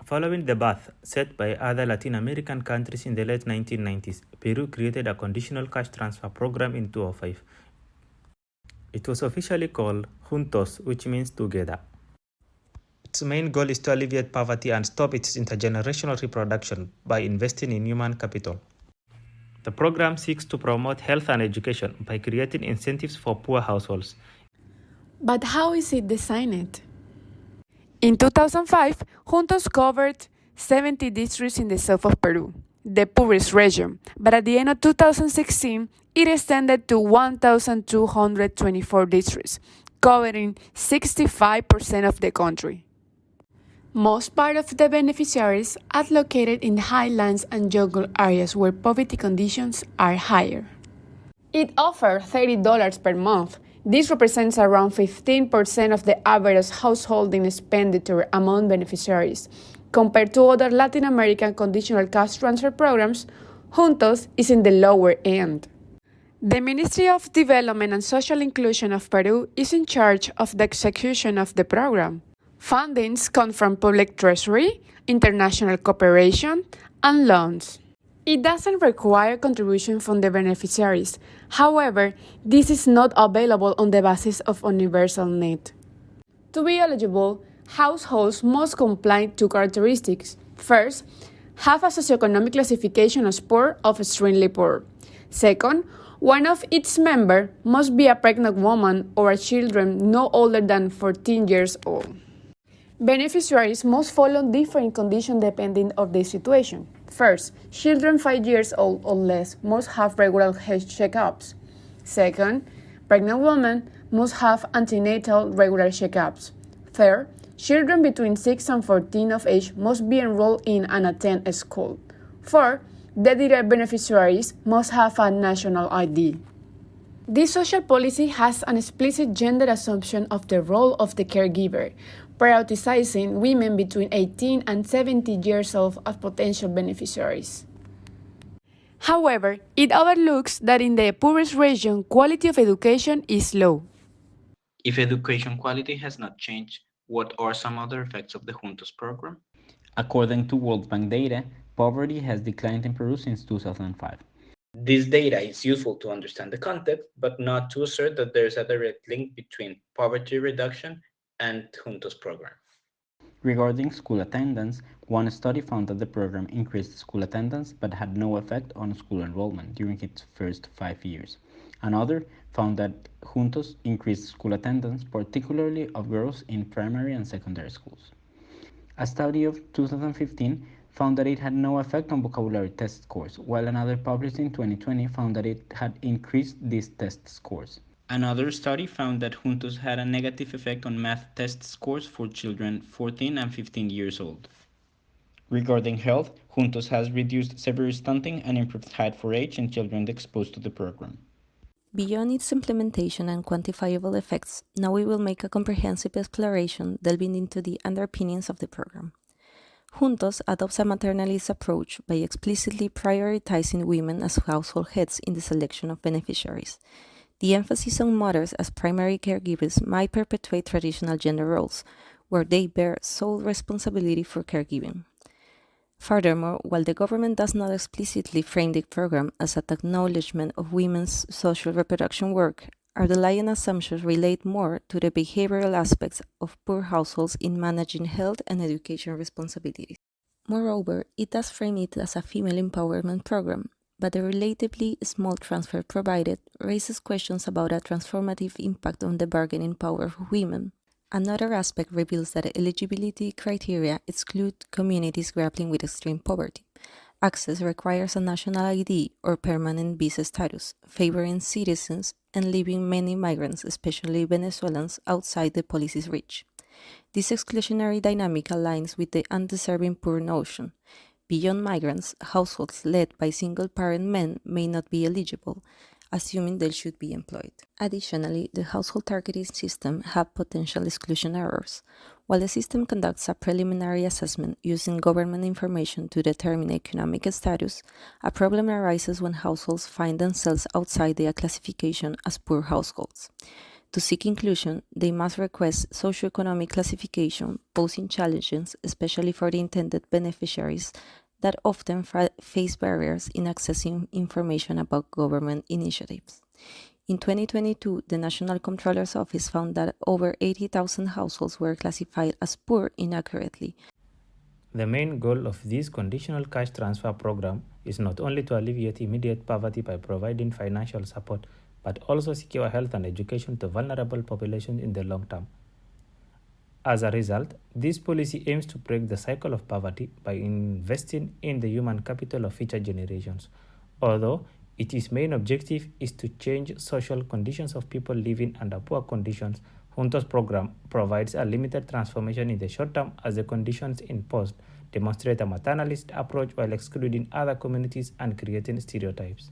Following the path set by other Latin American countries in the late 1990s, Peru created a conditional cash transfer program in 2005. It was officially called Juntos, which means together. Its main goal is to alleviate poverty and stop its intergenerational reproduction by investing in human capital. The program seeks to promote health and education by creating incentives for poor households. But how is it designed? In 2005, Juntos covered 70 districts in the south of Peru, the poorest region, but at the end of 2016, it extended to 1,224 districts, covering 65% of the country. Most part of the beneficiaries are located in highlands and jungle areas where poverty conditions are higher. It offers $30 per month. This represents around 15% of the average householding expenditure among beneficiaries. Compared to other Latin American conditional cash transfer programs, Juntos is in the lower end. The Ministry of Development and Social Inclusion of Peru is in charge of the execution of the program. Fundings come from public treasury, international cooperation, and loans. It doesn't require contribution from the beneficiaries. However, this is not available on the basis of universal need. To be eligible, households must comply to characteristics. First, have a socioeconomic classification as poor or extremely poor. Second, one of its members must be a pregnant woman or a children no older than 14 years old. Beneficiaries must follow different conditions depending on their situation. First, children 5 years old or less must have regular health checkups. Second, pregnant women must have antenatal regular checkups. Third, children between 6 and 14 of age must be enrolled in and attend a school. Fourth, the direct beneficiaries must have a national ID. This social policy has an explicit gender assumption of the role of the caregiver, prioritizing women between 18 and 70 years old as potential beneficiaries. However, it overlooks that in the poorest region, quality of education is low. If education quality has not changed, what are some other effects of the Juntos program? According to World Bank data, poverty has declined in Peru since 2005. This data is useful to understand the context, but not to assert that there is a direct link between poverty reduction and Juntos program. Regarding school attendance, one study found that the program increased school attendance but had no effect on school enrollment during its first 5 years. Another found that Juntos increased school attendance, particularly of girls in primary and secondary schools. A study of 2015 found that it had no effect on vocabulary test scores, while another published in 2020 found that it had increased these test scores. Another study found that Juntos had a negative effect on math test scores for children 14 and 15 years old. Regarding health, Juntos has reduced severe stunting and improved height for age in children exposed to the program. Beyond its implementation and quantifiable effects, now we will make a comprehensive exploration delving into the underpinnings of the program. Juntos adopts a maternalist approach by explicitly prioritizing women as household heads in the selection of beneficiaries. The emphasis on mothers as primary caregivers might perpetuate traditional gender roles, where they bear sole responsibility for caregiving. Furthermore, while the government does not explicitly frame the program as an acknowledgement of women's social reproduction work, underlying assumptions relate more to the behavioral aspects of poor households in managing health and education responsibilities. Moreover, it does frame it as a female empowerment program, but the relatively small transfer provided raises questions about a transformative impact on the bargaining power of women. Another aspect reveals that eligibility criteria exclude communities grappling with extreme poverty. Access requires a national ID or permanent visa status, favoring citizens and leaving many migrants, especially Venezuelans, outside the policy's reach. This exclusionary dynamic aligns with the undeserving poor notion. Beyond migrants, households led by single-parent men may not be eligible, assuming they should be employed. Additionally, the household targeting system has potential exclusion errors. While the system conducts a preliminary assessment using government information to determine economic status, a problem arises when households find themselves outside their classification as poor households. To seek inclusion, they must request socioeconomic classification, posing challenges, especially for the intended beneficiaries that often face barriers in accessing information about government initiatives. In 2022, the National Comptroller's Office found that over 80,000 households were classified as poor inaccurately. The main goal of this conditional cash transfer program is not only to alleviate immediate poverty by providing financial support, but also secure health and education to vulnerable populations in the long term. As a result, this policy aims to break the cycle of poverty by investing in the human capital of future generations, although its main objective is to change social conditions of people living under poor conditions. Juntos program provides a limited transformation in the short term as the conditions imposed demonstrate a maternalist approach while excluding other communities and creating stereotypes.